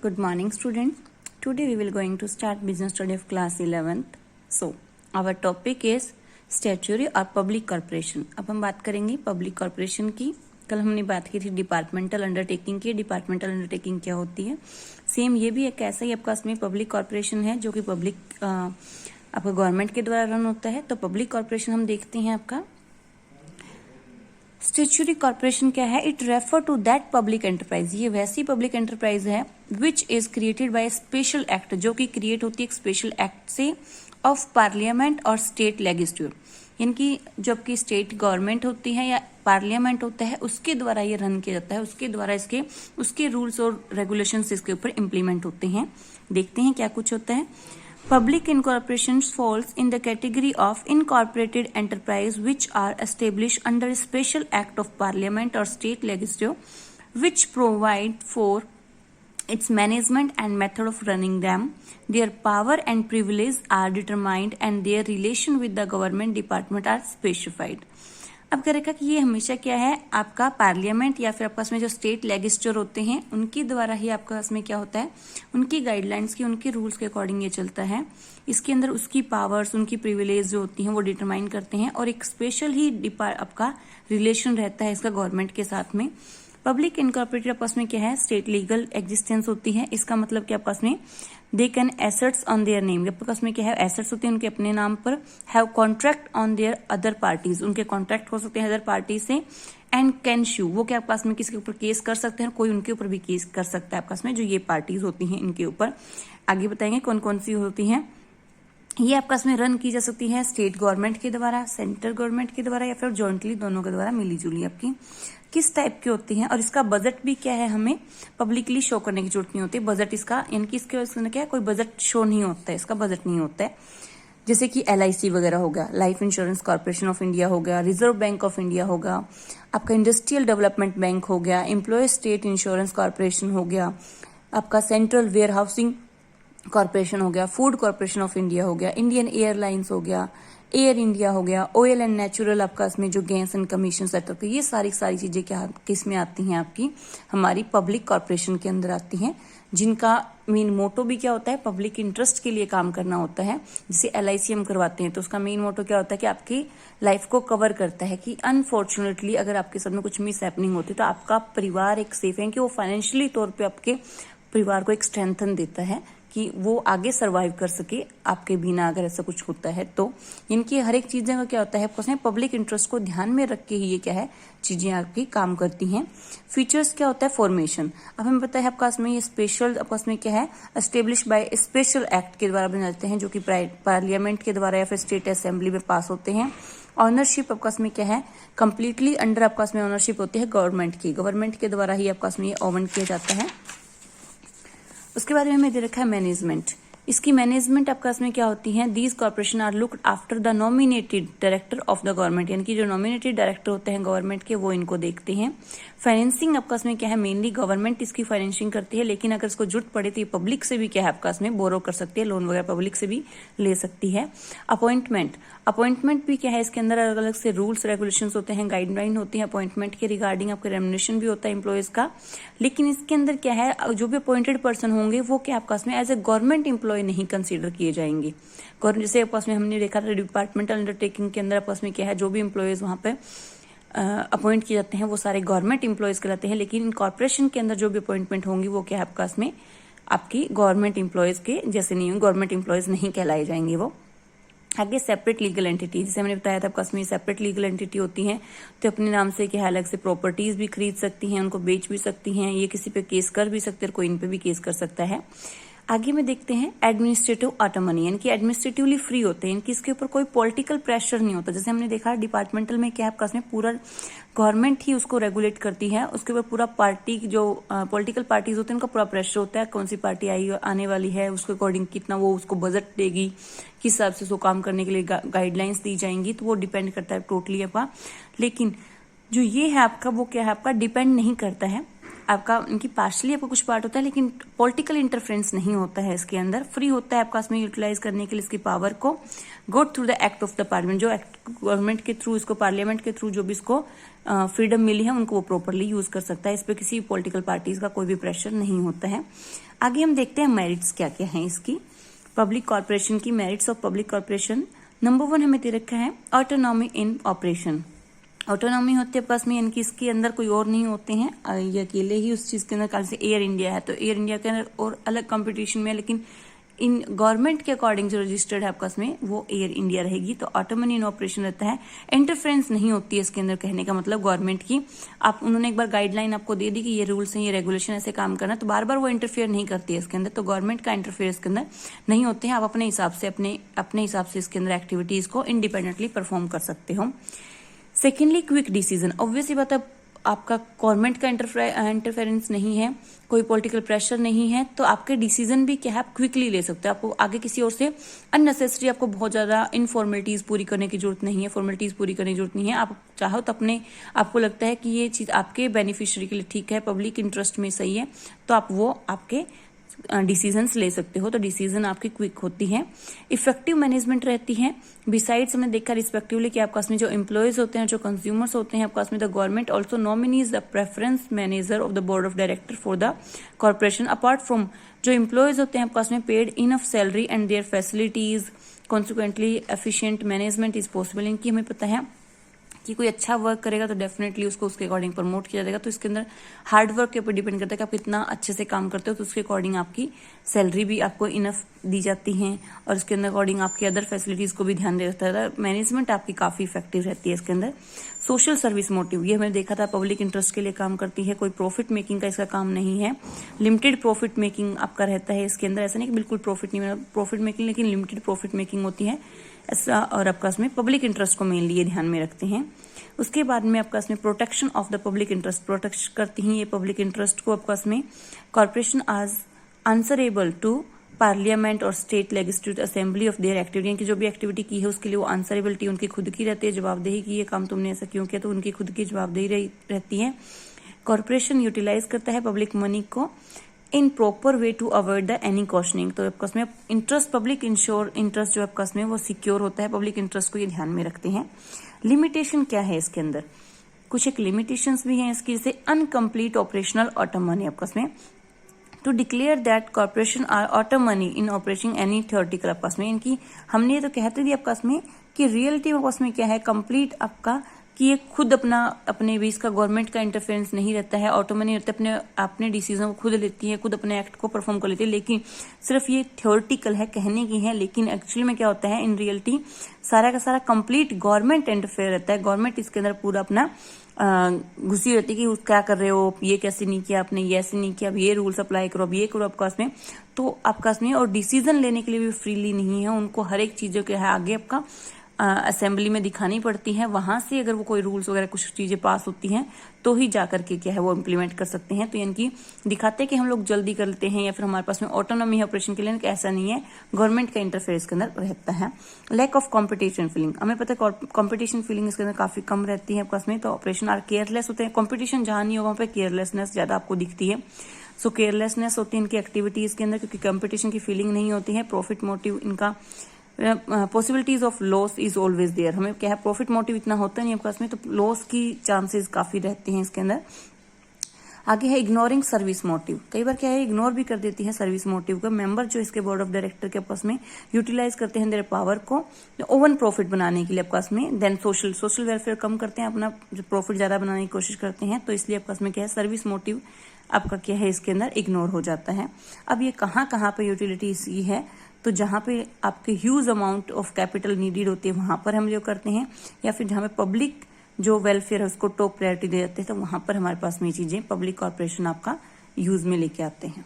Good morning, students. Today we will going to start business study of class 11th. So, our topic is statutory और public corporation. अब हम बात करेंगे public corporation की. कल हमने बात की थी डिपार्टमेंटल अंडरटेकिंग की. डिपार्टमेंटल अंडरटेकिंग क्या होती है? सेम ये भी एक ऐसा ही आपका इसमें पब्लिक कॉर्पोरेशन है जो कि पब्लिक आपका गवर्नमेंट के द्वारा रन होता है. तो पब्लिक कॉर्पोरेशन हम देखते हैं आपका स्टैट्यूटरी कॉर्पोरेशन क्या है? It refer to that public enterprise. ये वैसी पब्लिक एंटरप्राइज है which is created by special act, जो कि क्रिएट होती है एक स्पेशल एक्ट से ऑफ पार्लियामेंट और स्टेट लेजिस्लेचर. इनकी जबकि स्टेट गवर्नमेंट होती है या पार्लियामेंट होता है उसके द्वारा ये रन किया जाता है, उसके द्वारा उसके रूल्स और रेगुलेशंस इसके ऊपर इम्प्लीमेंट होते हैं. देखते हैं क्या कुछ होता है. Public incorporations falls in the category of incorporated enterprise which are established under a special act of parliament or state legislature which provide for its management and method of running them. Their power and privilege are determined and their relation with the government department are specified. अब कह रखा कि ये हमेशा क्या है आपका parliament या फिर आपका इसमें जो स्टेट लेजिस्लेचर होते हैं उनके द्वारा ही आपका इसमें क्या होता है, उनकी गाइडलाइंस की, उनके रूल्स के अकॉर्डिंग ये चलता है. इसके अंदर उसकी पावर्स, उनकी प्रिविलेज जो होती हैं वो डिटरमाइन करते हैं और एक स्पेशल ही आपका रिलेशन रहता है इसका गवर्नमेंट के साथ में. पब्लिक इनकॉर्पोरेटेड आपस में क्या है? स्टेट लीगल एग्जिस्टेंस होती है. इसका मतलब क्या आपस में they can assets on their name. आपस में क्या है? एसेट्स होते हैं उनके अपने नाम पर. Have contract on their other parties. उनके कॉन्ट्रैक्ट हो सकते हैं अदर पार्टी से. एंड कैन शू. वो क्या आपस में किसी के ऊपर केस कर सकते हैं, कोई उनके ऊपर भी केस कर सकता है आपस में, जो ये पार्टीज होती हैं इनके ऊपर. आगे बताएंगे कौन कौन सी होती हैं. ये आपका इसमें रन की जा सकती है स्टेट गवर्नमेंट के द्वारा, सेंट्रल गवर्नमेंट के द्वारा या फिर जॉइंटली दोनों के द्वारा मिली जुली आपकी. किस टाइप की होती है और इसका बजट भी क्या है, हमें पब्लिकली शो करने की जरूरत नहीं होती. बजट इसका यानी इसके क्या है, कोई बजट शो नहीं होता है, इसका बजट नहीं होता है. जैसे कि LIC वगैरह हो गया, life insurance corporation of India हो गया, रिजर्व बैंक ऑफ इंडिया होगा, आपका इंडस्ट्रियल डेवलपमेंट बैंक हो गया, एम्प्लॉय स्टेट इंश्योरेंस कॉर्पोरेशन हो गया, आपका सेंट्रल वेयर हाउसिंग कॉर्पोरेशन हो गया, फूड कॉर्पोरेशन ऑफ इंडिया हो गया, इंडियन एयरलाइंस हो गया, एयर इंडिया हो गया, ऑयल एंड नेचुरल आपका इसमें जो गैस एंड कमीशन सेटअप, ये सारी चीजें क्या किस में आती हैं आपकी हमारी पब्लिक कॉर्पोरेशन के अंदर आती हैं, जिनका मेन मोटो भी क्या होता है, पब्लिक इंटरेस्ट के लिए काम करना होता है. जैसे LIC हम करवाते हैं तो उसका मेन मोटो क्या होता है कि आपकी लाइफ को कवर करता है कि अनफॉर्चुनेटली अगर आपके साथ में कुछ मिस हैपनिंग होती है तो आपका परिवार एक सेफ है, कि वो फाइनेंशियली तौर पर आपके परिवार को एक स्ट्रेंथन देता है कि वो आगे सरवाइव कर सके आपके बिना अगर ऐसा कुछ होता है. तो इनकी हर एक चीजें का क्या होता है, आपको पब्लिक इंटरेस्ट को ध्यान में रख के ही ये क्या है चीजें आपकी काम करती हैं. फीचर्स क्या होता है, फॉर्मेशन. अब हमें पता है आपका इसमें ये स्पेशल आपका इसमें क्या है, एस्टेब्लिश बाय स्पेशल एक्ट के द्वारा बने जाते हैं जो कि पार्लियामेंट के द्वारा या फिर स्टेट असेंबली में पास होते हैं. ऑनरशिप आपका इसमें क्या है, कंप्लीटली अंडर आपका इसमें ऑनरशिप होती है गवर्नमेंट की. गवर्नमेंट के द्वारा ही आपका इसमें ये ओवन किया जाता है. उसके बाद में हमें दे रखा है मैनेजमेंट. इसकी मैनेजमेंट आपका इसमें क्या होती है, these corporation are looked after the nominated director of the government, यानी कि जो नॉमिनेटेड डायरेक्टर होते हैं गवर्नमेंट के वो इनको देखते हैं. फाइनेंसिंग आपका इसमें क्या है, मेनली गवर्नमेंट इसकी फाइनेंसिंग करती है, लेकिन अगर इसको जरूरत पड़े तो ये पब्लिक से भी क्या है आपका इसमें बोरो कर सकती है, लोन वगैरह पब्लिक से भी ले सकती है. अपॉइंटमेंट भी क्या है, इसके अंदर अलग अलग से रूल्स रेगुलेशन होते हैं, गाइडलाइन होती है अपॉइंटमेंट के रिगार्डिंग. आपका रेम्युनरेशन भी होता है एम्प्लॉयज का. लेकिन इसके अंदर क्या है, जो भी अपॉइंटेड पर्सन होंगे वो क्या आपका इसमें एज ए गवर्नमेंट एम्प्लॉय नहीं कंसीडर किए जाएंगे. जैसे आपस में हमने देखा था डिपार्टमेंटल अंडरटेकिंग के अंदर आपस में क्या है, जो भी एम्प्लॉयज वहां पे अपॉइंट किए जाते हैं वो सारे गवर्नमेंट एम्प्लॉयज कहलाते हैं. लेकिन कॉर्पोरेशन के अंदर जो भी अपॉइंटमेंट होंगी वो क्या है आपका इसमें आपकी गवर्नमेंट एम्प्लॉयज के जैसे नहीं, गवर्नमेंट एम्प्लॉयज नहीं कहलाए जाएंगे वो. आगे सेपरेट लीगल एंटिटी, जैसे हमने बताया था आपका इसमें सेपरेट लीगल एंटिटी होती हैं तो अपने नाम से क्या है अलग से प्रॉपर्टीज भी खरीद सकती हैं, उनको बेच भी सकती हैं, ये किसी पे केस कर भी सकते हैं, कोई इन पे भी केस कर सकता है. आगे में देखते हैं एडमिनिस्ट्रेटिव ऑटोनॉमी, यानी कि एडमिनिस्ट्रेटिवली फ्री होते हैं, इनकी इसके ऊपर कोई पॉलिटिकल प्रेशर नहीं होता. जैसे हमने देखा डिपार्टमेंटल में क्या आपका इसमें पूरा गवर्नमेंट ही उसको रेगुलेट करती है, उसके ऊपर पूरा पार्टी जो पॉलिटिकल पार्टीज होते हैं उनका पूरा प्रेशर होता है, कौन सी पार्टी आने वाली है उसके अकॉर्डिंग कितना वो उसको बजट देगी, किस हिसाब से उसको काम करने के लिए गाइडलाइंस दी जाएंगी, तो वो डिपेंड करता है टोटली आपका. लेकिन जो ये है आपका वो क्या है आपका डिपेंड नहीं करता है आपका इनकी पार्शली आपको कुछ पार्ट होता है, लेकिन पॉलिटिकल इंटरफेरेंस नहीं होता है इसके अंदर। फ्री होता है आपका इसमें यूटिलाइज करने के लिए इसकी पावर को, go through the act of the parliament, जो एक्ट गवर्नमेंट के थ्रू, इसको पार्लियामेंट के थ्रू जो भी इसको फ्रीडम मिली है उनको वो प्रॉपरली यूज कर सकता है। इस पर किसी पॉलिटिकल पार्टीज का कोई भी प्रेशर नहीं होता है। आगे हम देखते हैं मेरिट्स क्या क्या है इसकी, पब्लिक कॉर्पोरेशन की merits of public corporation. Number 1 हमें दे रखा है ऑटोनॉमी इन ऑपरेशन। ऑटोनॉमी होती है पास में, यानी कि इसके अंदर कोई और नहीं होते हैं, ये अकेले ही उस चीज के अंदर, जैसे एयर इंडिया है तो एयर इंडिया के अंदर और अलग कंपटीशन में है, लेकिन इन गवर्नमेंट के अकॉर्डिंग जो रजिस्टर्ड है आपका में वो एयर इंडिया रहेगी। तो ऑटोनॉमी इन ऑपरेशन रहता है, इंटरफेरेंस नहीं होती है इसके अंदर, कहने का मतलब गवर्नमेंट की। आप उन्होंने एक बार गाइडलाइन आपको दे दी कि ये रूल्स हैं, ये रेगुलेशन, ऐसे काम करना, तो बार बार वो इंटरफेयर नहीं करती है इसके अंदर, तो गवर्नमेंट का इंटरफेयर इसके अंदर नहीं होते हैं। आप अपने हिसाब से अपने हिसाब से इसके अंदर एक्टिविटीज को इंडिपेंडेंटली परफॉर्म कर सकते हो। सेकेंडली क्विक डिसीजन, ऑब्वियसली बात है आपका गवर्नमेंट का इंटरफेरेंस नहीं है, कोई पॉलिटिकल प्रेशर नहीं है, तो आपके डिसीजन भी क्या है आप क्विकली ले सकते हो। आपको आगे किसी और से अननेसेसरी आपको बहुत ज्यादा इनफॉर्मेलिटीज पूरी करने की जरूरत नहीं है, फॉर्मेलिटीज पूरी करने की जरूरत नहीं है। आप चाहो तो आपको लगता है कि ये चीज आपके बेनिफिशियरी के लिए ठीक है, पब्लिक इंटरेस्ट में सही है, तो आप वो आपके डिसीजंस ले सकते हो, तो डिसीजन आपकी क्विक होती है। इफेक्टिव मैनेजमेंट रहती है। बिसाइड्स हमने देखा रिस्पेक्टिवली कि आपका इसमें जो एम्प्लॉयज होते हैं, जो कंज्यूमर्स होते हैं, आपका इसमें the government also nominees the preference manager of the board of director for the corporation. Apart from जो एम्प्लॉयज होते हैं आपका इसमें paid enough salary and their facilities, consequently efficient management is possible. इनकी हमें पता है कि कोई अच्छा वर्क करेगा तो डेफिनेटली उसको उसके अकॉर्डिंग प्रमोट किया जाएगा। तो इसके अंदर हार्ड वर्क के ऊपर डिपेंड करता है कि आप कितना अच्छे से काम करते हो, तो उसके अकॉर्डिंग आपकी सैलरी भी आपको इनफ दी जाती है, और उसके अंदर अकॉर्डिंग आपकी अदर फैसिलिटीज को भी ध्यान देता है। मैनेजमेंट आपकी काफी इफेक्टिव रहती है इसके अंदर। सोशल सर्विस मोटिव, ये हमने देखा था पब्लिक इंटरेस्ट के लिए काम करती है, कोई प्रॉफिट मेकिंग का इसका काम नहीं है। लिमिटेड प्रॉफिट मेकिंग आपका रहता है इसके अंदर, ऐसा नहीं कि बिल्कुल प्रॉफिट नहीं, प्रॉफिट मेकिंग, लेकिन लिमिटेड प्रॉफिट मेकिंग होती है ऐसा। और आपका इसमें पब्लिक इंटरेस्ट को मेनली ये ध्यान में रखते हैं। उसके बाद में आपका इसमें protection of the public interest, protect करती हैं ये पब्लिक इंटरेस्ट को। आपका इसमें कॉर्पोरेशन आज आंसरेबल टू पार्लियामेंट और state legislative assembly of their activity, की जो भी एक्टिविटी की है उसके लिए वो आंसरेबिलिटी उनकी खुद की रहती है, जवाबदेही की ये काम तुमने ऐसा क्यों किया, तो उनकी खुद की जवाबदेही रहती है। कॉर्पोरेशन यूटिलाइज करता है पब्लिक मनी को in proper way to avoid the any cautioning, तो आपका इसमें इंटरेस्ट, पब्लिक इंटरेस्ट जो आपका इसमें वो सिक्योर होता है, पब्लिक इंटरेस्ट को ये ध्यान में रखते हैं। लिमिटेशन क्या है इसके अंदर, कुछ एक लिमिटेशंस भी हैं इसकी, जैसे अनकम्प्लीट ऑपरेशनल ऑटोनॉमी आपका इसमें, to declare that corporation are autonomy in operating any theoretical आपका इसमें, इनकी हमने ये तो कहते थे आपका इसमें कि रियलिटी आपका इसमें क्या है, कंप्लीट आपका कि ये खुद अपने भी इसका गवर्नमेंट का इंटरफेरेंस नहीं रहता है, ऑटोनॉमी रहता है, अपने डिसीजन को खुद लेती है, खुद अपने एक्ट को परफॉर्म कर लेती है, लेकिन सिर्फ ये थ्योरेटिकल है, कहने की है, लेकिन एक्चुअली में क्या होता है इन रियलिटी सारा का सारा कंप्लीट गवर्नमेंट इंटरफेयर रहता है। गवर्नमेंट इसके अंदर पूरा अपना घुसी रहती है कि क्या कर रहे हो, ये कैसे नहीं किया आपने, ये ऐसे नहीं किया, अब ये रूल्स अप्लाई करो, अब ये करो आपका इसमें, तो आपका इसमें और डिसीजन लेने के लिए भी फ्रीली नहीं है, उनको हर एक चीजों के है आगे आपका असेंबली में दिखानी पड़ती है, वहां से अगर वो कोई रूल्स वगैरह कुछ चीजें पास होती हैं तो ही जाकर के क्या है वो इम्प्लीमेंट कर सकते हैं। तो यानी कि दिखाते हैं कि हम लोग जल्दी कर लेते हैं या फिर हमारे पास में ऑटोनॉमी है ऑपरेशन के लिए, ऐसा नहीं है, गवर्नमेंट का इंटरफेरेंस के अंदर रहता है। लैक ऑफ कॉम्पिटिशन फीलिंग, हमें पता है कॉम्पिटिशन फीलिंग इसके अंदर काफी कम रहती है आपका इसमें, तो ऑपरेशन आर केयरलेस होते हैं, कॉम्पिटिशन जहां नहीं होगा वहां पर केयरलेसनेस ज्यादा आपको दिखती है। सो केयरलेसनेस होती है इनकी एक्टिविटीज के अंदर, क्योंकि कॉम्पिटिशन की फीलिंग नहीं होती है। प्रॉफिट मोटिव इनका, possibilities of loss is always there, हमें क्या है प्रॉफिट मोटिव इतना होता नहीं आपके पास में, तो लॉस की चांसेस काफी रहते हैं इसके अंदर। आगे है इग्नोरिंग सर्विस मोटिव, कई बार क्या है इग्नोर भी कर देती है सर्विस मोटिव का। मेंबर जो इसके बोर्ड ऑफ डायरेक्टर के पास में यूटिलाइज करते हैं देयर पावर को ओवन प्रॉफिट बनाने के लिए आपका में, देन सोशल वेलफेयर कम करते हैं, अपना प्रॉफिट ज्यादा बनाने की कोशिश करते हैं, तो इसलिए आपका में क्या है सर्विस मोटिव आपका क्या है इसके अंदर इग्नोर हो जाता है। अब ये कहाँ पे यूटिलिटी की है, तो जहां पे आपके huge amount of capital needed होती है वहां पर हम जो करते हैं, या फिर जहां पे पब्लिक जो वेलफेयर है उसको टॉप प्रायोरिटी दे जाते हैं, तो वहां पर हमारे पास में ये चीजें पब्लिक कॉर्पोरेशन आपका यूज में लेके आते हैं।